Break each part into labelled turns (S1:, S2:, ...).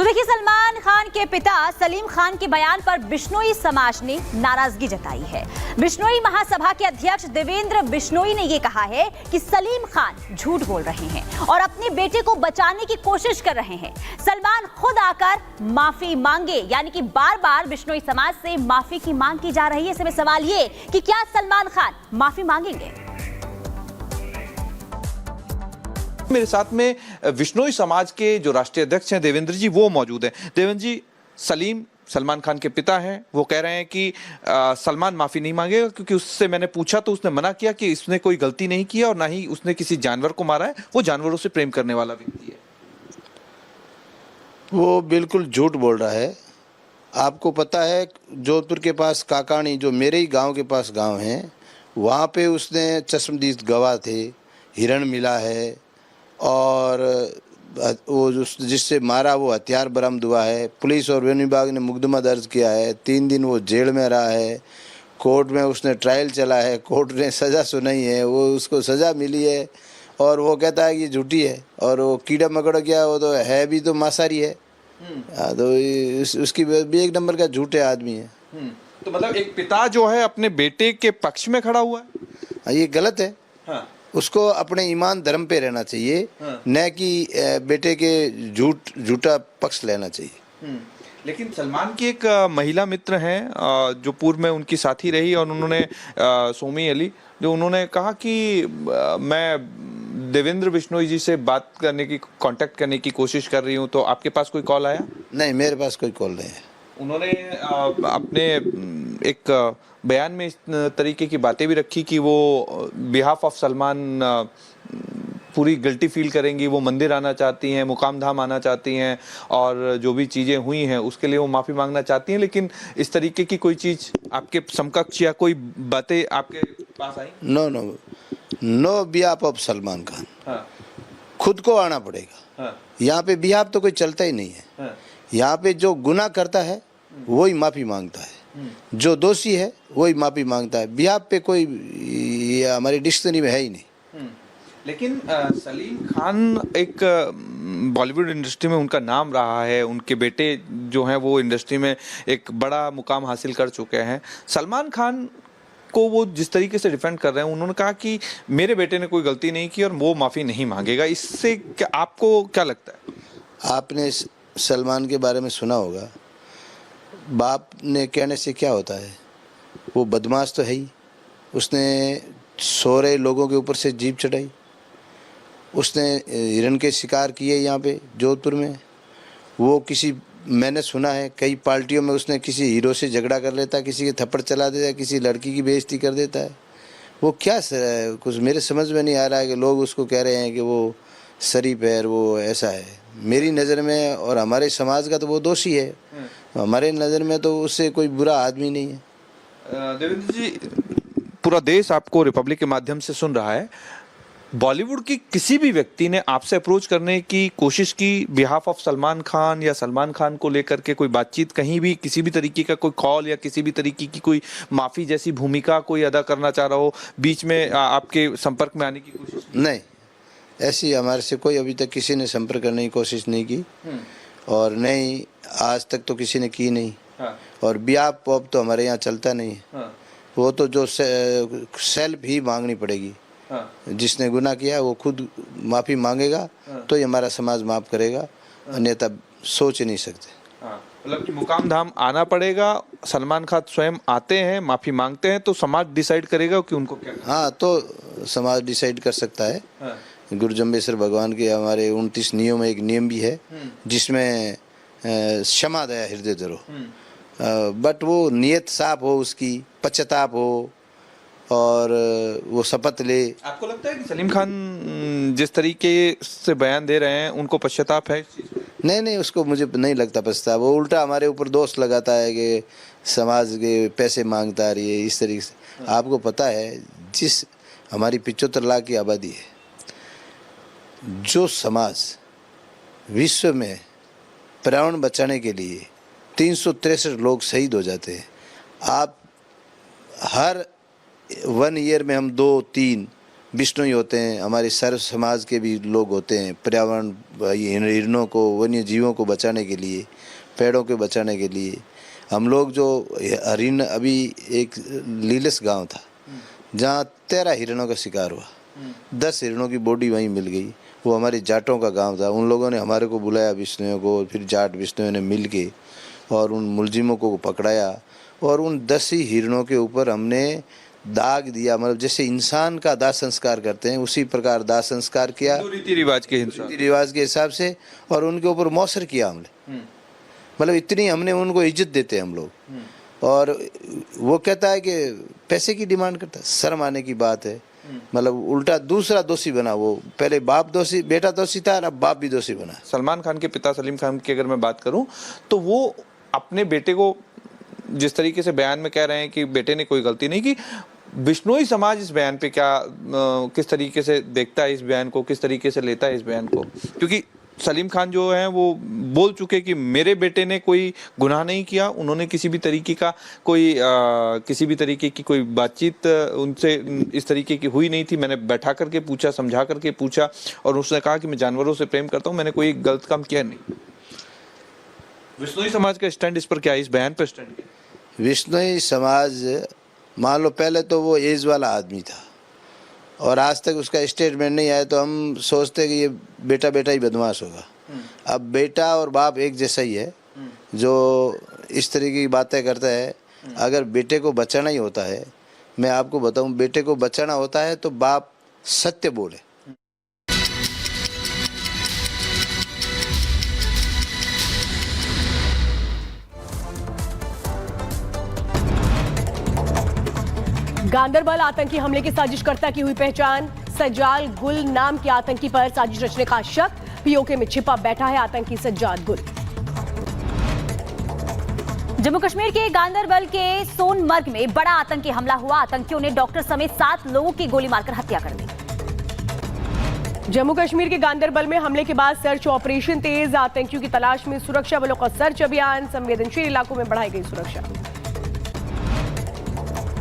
S1: तो देखिए, सलमान खान के पिता सलीम खान के बयान पर बिश्नोई समाज ने नाराजगी जताई है। बिश्नोई महासभा के अध्यक्ष देवेंद्र बिश्नोई ने यह कहा है कि सलीम खान झूठ बोल रहे हैं और अपने बेटे को बचाने की कोशिश कर रहे हैं। सलमान खुद आकर माफी मांगे, यानी कि बार बार बिश्नोई समाज से माफी की मांग की जा रही है। ऐसे में सवाल ये कि क्या सलमान खान माफी मांगेंगे?
S2: मेरे साथ में बिश्नोई समाज के जो राष्ट्रीय अध्यक्ष हैं देवेंद्र जी, वो मौजूद हैं। देवेंद्र जी, सलमान खान के पिता हैं, वो कह रहे हैं कि सलमान माफी नहीं मांगेगा, क्योंकि उससे मैंने पूछा तो उसने मना किया कि इसने कोई गलती नहीं की और ना ही उसने किसी जानवर को मारा है, वो जानवरों से प्रेम करने वाला व्यक्ति है।
S3: वो बिल्कुल झूठ बोल रहा है। आपको पता है, जोधपुर के पास काकाणी, जो मेरे ही गांव के पास गांव है, वहाँ पे उसने चश्मदीद गवाह थे, हिरण मिला है और वो जिससे मारा वो हथियार बरामद हुआ है। पुलिस और वन विभाग ने मुकदमा दर्ज किया है। 3 दिन वो जेल में रहा है। कोर्ट में उसने ट्रायल चला है, कोर्ट ने सज़ा सुनाई है, वो उसको सज़ा मिली है और वो कहता है कि झूठी है। और वो कीड़ा मकोड़ा क्या, वो तो है भी तो मांसाहारी है। तो उसकी भी एक नंबर का झूठे आदमी है।
S2: तो मतलब एक पिता जो है अपने बेटे के पक्ष में खड़ा हुआ है,
S3: ये गलत है।
S2: हाँ।
S3: उसको अपने ईमान धर्म पे रहना चाहिए,
S2: हाँ।
S3: न कि बेटे के झूठा पक्ष लेना चाहिए।
S2: लेकिन सलमान की एक महिला मित्र हैं जो पूर्व में उनकी साथी रही और उन्होंने सोमी अली, जो उन्होंने कहा कि मैं देवेंद्र बिश्नोई जी से बात करने की, कांटेक्ट करने की कोशिश कर रही हूँ, तो आपके पास कोई कॉल आया?
S3: नहीं, मेरे पास कोई कॉल नहीं है।
S2: उन्होंने अपने एक बयान में इस तरीके की बातें भी रखी कि वो बिहाफ ऑफ सलमान पूरी गिल्टी फील करेंगी, वो मंदिर आना चाहती हैं, मुकाम धाम आना चाहती हैं और जो भी चीज़ें हुई हैं उसके लिए वो माफ़ी मांगना चाहती हैं। लेकिन इस तरीके की कोई चीज़ आपके समकक्ष या कोई बातें आपके पास आई?
S3: No behalf of Salman Khan.
S2: हाँ।
S3: खुद को आना पड़ेगा।
S2: हाँ।
S3: यहाँ पे बिहाफ तो कोई चलता ही नहीं है।
S2: हाँ।
S3: यहाँ पे जो गुनाह करता है वही माफ़ी मांगता है, जो दोषी है वही माफ़ी मांगता है। बिहाफ पे कोई हमारी डिक्शनरी में है ही नहीं।
S2: लेकिन सलीम खान एक बॉलीवुड इंडस्ट्री में उनका नाम रहा है, उनके बेटे जो हैं वो इंडस्ट्री में एक बड़ा मुकाम हासिल कर चुके हैं। सलमान खान को वो जिस तरीके से डिफेंड कर रहे हैं, उन्होंने कहा कि मेरे बेटे ने कोई गलती नहीं की और वो माफ़ी नहीं मांगेगा। इससे क्या आपको क्या लगता है? आपने
S3: सलमान के बारे में सुना होगा, बाप ने कहने से क्या होता है, वो बदमाश तो है ही। उसने सो रहे लोगों के ऊपर से जीप चढ़ाई, उसने हिरण के शिकार किए यहाँ पे जोधपुर में। वो मैंने सुना है कई पार्टियों में उसने किसी हीरो से झगड़ा कर लेता, किसी के थप्पड़ चला देता है, किसी लड़की की बेइज्जती कर देता है। वो क्या कुछ मेरे समझ में नहीं आ रहा है कि लोग उसको कह रहे हैं कि वो शरीफ है, वो ऐसा है। मेरी नज़र में और हमारे समाज का तो वो दोषी है। हमारे नज़र में तो उससे कोई बुरा आदमी नहीं है।
S2: देवेंद्र जी, पूरा देश आपको रिपब्लिक के माध्यम से सुन रहा है। बॉलीवुड की किसी भी व्यक्ति ने आपसे अप्रोच करने की कोशिश की बिहाफ ऑफ सलमान खान या सलमान खान को लेकर के कोई बातचीत, कहीं भी किसी भी तरीके का कोई कॉल या किसी भी तरीके की कोई माफ़ी जैसी भूमिका कोई अदा करना चाह रहा हो, बीच में आपके संपर्क में आने की कोशिश?
S3: नहीं, ऐसी हमारे से कोई अभी तक किसी ने संपर्क करने की कोशिश नहीं की और नहीं आज तक तो किसी ने की नहीं।
S2: हाँ।
S3: और बिहाफ ऑफ तो हमारे यहाँ चलता नहीं है।
S2: हाँ। वो
S3: तो जो सेल्फ ही मांगनी पड़ेगी।
S2: हाँ।
S3: जिसने गुनाह किया वो खुद माफ़ी मांगेगा। हाँ। तो ये हमारा समाज माफ़ करेगा। हाँ। अन्यथा सोच ही नहीं सकते।
S2: हाँ। मतलब कि मुकाम धाम आना पड़ेगा। सलमान खान स्वयं आते हैं, माफ़ी मांगते हैं, तो समाज डिसाइड करेगा कि उनको क्या।
S3: हाँ, तो समाज डिसाइड कर सकता है। हाँ। गुरु जम्बेश्वर भगवान के हमारे 29 नियम में एक नियम भी है जिसमें क्षमा दया हृदय धरो। बट वो नियत साफ हो, उसकी पश्चाताप हो और वो शपथ ले।
S2: आपको लगता है कि सलीम खान जिस तरीके से बयान दे रहे हैं उनको पश्चाताप है?
S3: नहीं, उसको मुझे नहीं लगता पछतावा। वो उल्टा हमारे ऊपर दोष लगाता है कि समाज के पैसे मांगता रही है इस तरीके से। आपको पता है, जिस हमारी 75 लाख की आबादी है, जो समाज विश्व में पर्यावरण बचाने के लिए 363 लोग शहीद हो जाते हैं। आप हर 1 ईयर में हम 2-3 बिश्नोई होते हैं, हमारे सर्व समाज के भी लोग होते हैं। पर्यावरण, हिरणों को, वन्य जीवों को बचाने के लिए, पेड़ों के बचाने के लिए हम लोग जो हरिण, अभी एक लीलस गांव था जहां 13 हिरणों का शिकार हुआ, 10 हिरणों की बॉडी वहीं मिल गई। वो हमारे जाटों का गांव था। उन लोगों ने हमारे को बुलाया, बिश्नोइयों को, फिर जाट बिश्नोइयों ने मिल के और उन मुलजिमों को पकड़ाया और उन 10 ही हिरणों के ऊपर हमने दाग दिया। मतलब जैसे इंसान का दाह संस्कार करते हैं उसी प्रकार दाह संस्कार किया,
S2: रीति रिवाज के
S3: हिसाब से, और उनके ऊपर मौसर किया हमने। मतलब इतनी हमने उनको इज्जत देते हैं हम लोग। और वो कहता है कि पैसे की डिमांड करता है, शर्म आने की बात है। मतलब उल्टा दूसरा दोषी बना। वो पहले बाप दोषी, बेटा दोषी था, और अब बाप भी दोषी बना।
S2: सलमान खान के पिता सलीम खान की अगर मैं बात करूं तो वो अपने बेटे को जिस तरीके से बयान में कह रहे हैं कि बेटे ने कोई गलती नहीं की, बिश्नोई समाज इस बयान पे क्या किस तरीके से देखता है, इस बयान को किस तरीके से लेता है इस बयान को? क्योंकि सलीम खान जो है वो बोल चुके कि मेरे बेटे ने कोई गुनाह नहीं किया, उन्होंने किसी भी तरीके का किसी भी तरीके की कोई बातचीत उनसे इस तरीके की हुई नहीं थी। मैंने बैठा करके पूछा, समझा करके पूछा, और उसने कहा कि मैं जानवरों से प्रेम करता हूं, मैंने कोई गलत काम किया नहीं। बिश्नोई समाज का स्टैंड इस पर क्या है, इस बयान पर स्टैंड क्या?
S3: बिश्नोई समाज, मान लो पहले तो वो एज वाला आदमी था और आज तक उसका स्टेटमेंट नहीं आया, तो हम सोचते कि ये बेटा बेटा ही बदमाश होगा। अब बेटा और बाप एक जैसा ही है। जो इस तरीके की बातें करता है, अगर बेटे को बचाना ही होता है, मैं आपको बताऊं, बेटे को बचाना होता है तो बाप सत्य बोले।
S4: गांदरबल आतंकी हमले की साजिशकर्ता की हुई पहचान। सज्जाद गुल नाम के आतंकी पर साजिश रचने का शक। पीओके में छिपा बैठा है आतंकी सज्जाद गुल।
S1: जम्मू कश्मीर के गांदरबल के सोनमर्ग में बड़ा आतंकी हमला हुआ। आतंकियों ने डॉक्टर समेत 7 लोगों की गोली मारकर हत्या कर दी।
S4: जम्मू कश्मीर के गांदरबल में हमले के बाद सर्च ऑपरेशन तेज। आतंकियों की तलाश में सुरक्षा बलों का सर्च अभियान। संवेदनशील इलाकों में बढ़ाई गई सुरक्षा।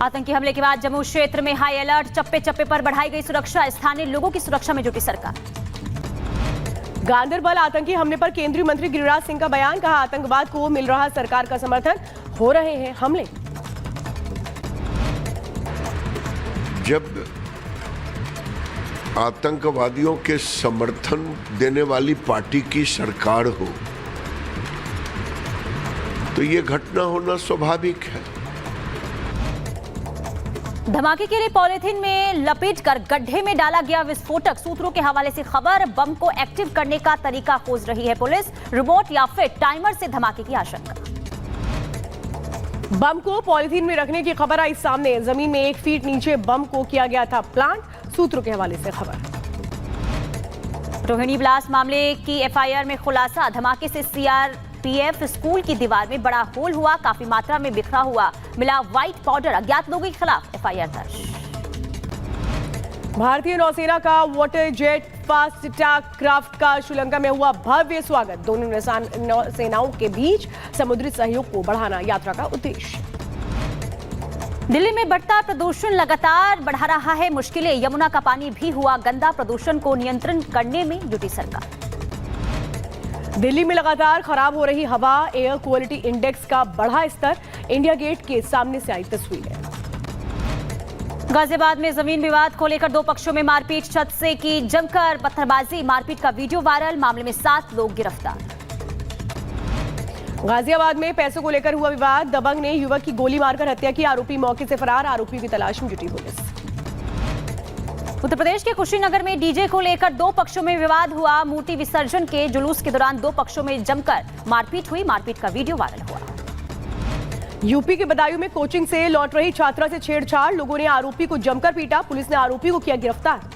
S1: आतंकी हमले के बाद जम्मू क्षेत्र में हाई अलर्ट। चप्पे चप्पे पर बढ़ाई गई सुरक्षा। स्थानीय लोगों की सुरक्षा में जुटी सरकार।
S4: गांदरबल आतंकी हमले पर केंद्रीय मंत्री गिरिराज सिंह का बयान। कहा, आतंकवाद को मिल रहा सरकार का समर्थन, हो रहे हैं हमले।
S5: जब आतंकवादियों के समर्थन देने वाली पार्टी की सरकार हो तो ये घटना होना स्वाभाविक है।
S1: धमाके के लिए पॉलिथीन में लपेटकर गड्ढे में डाला गया विस्फोटक। सूत्रों के हवाले से खबर। बम को एक्टिव करने का तरीका खोज रही है पुलिस। रिमोट या फिर टाइमर से धमाके की आशंका।
S4: बम को पॉलिथीन में रखने की खबर आई सामने। जमीन में 1 फीट नीचे बम को किया गया था प्लांट। सूत्रों के हवाले से खबर।
S1: रोहिणी ब्लास्ट मामले की एफआईआर में खुलासा। धमाके से सीआरपीएफ स्कूल की दीवार में बड़ा होल हुआ। काफी मात्रा में बिखरा हुआ मिला व्हाइट पाउडर। अज्ञात लोगों के खिलाफ एफआईआर दर्ज।
S4: भारतीय नौसेना का water jet fast attack craft का श्रीलंका में हुआ भव्य स्वागत। दोनों नौसेनाओं के बीच समुद्री सहयोग को बढ़ाना यात्रा का उद्देश्य।
S1: दिल्ली में बढ़ता प्रदूषण लगातार बढ़ा रहा है मुश्किलें। यमुना का पानी भी हुआ गंदा। प्रदूषण को नियंत्रण करने में जुटी सरकार।
S4: दिल्ली में लगातार खराब हो रही हवा। एयर क्वालिटी इंडेक्स का बढ़ा स्तर। इंडिया गेट के सामने से आई तस्वीरें।
S1: गाजियाबाद में जमीन विवाद को लेकर 2 पक्षों में मारपीट। छत से की जमकर पत्थरबाजी। मारपीट का वीडियो वायरल। मामले में 7 लोग गिरफ्तार।
S4: गाजियाबाद में पैसों को लेकर हुआ विवाद। दबंग ने युवक की गोली मारकर हत्या की। आरोपी मौके से फरार। आरोपी की तलाश में जुटी पुलिस। उत्तर प्रदेश के कुशीनगर में डीजे को लेकर 2 पक्षों में विवाद हुआ। मूर्ति विसर्जन के जुलूस के दौरान 2 पक्षों में जमकर मारपीट हुई। मारपीट का वीडियो वायरल हुआ। यूपी के बदायूं में कोचिंग से लौट रही छात्रा से छेड़छाड़। लोगों ने आरोपी को जमकर पीटा। पुलिस ने आरोपी को किया गिरफ्तार।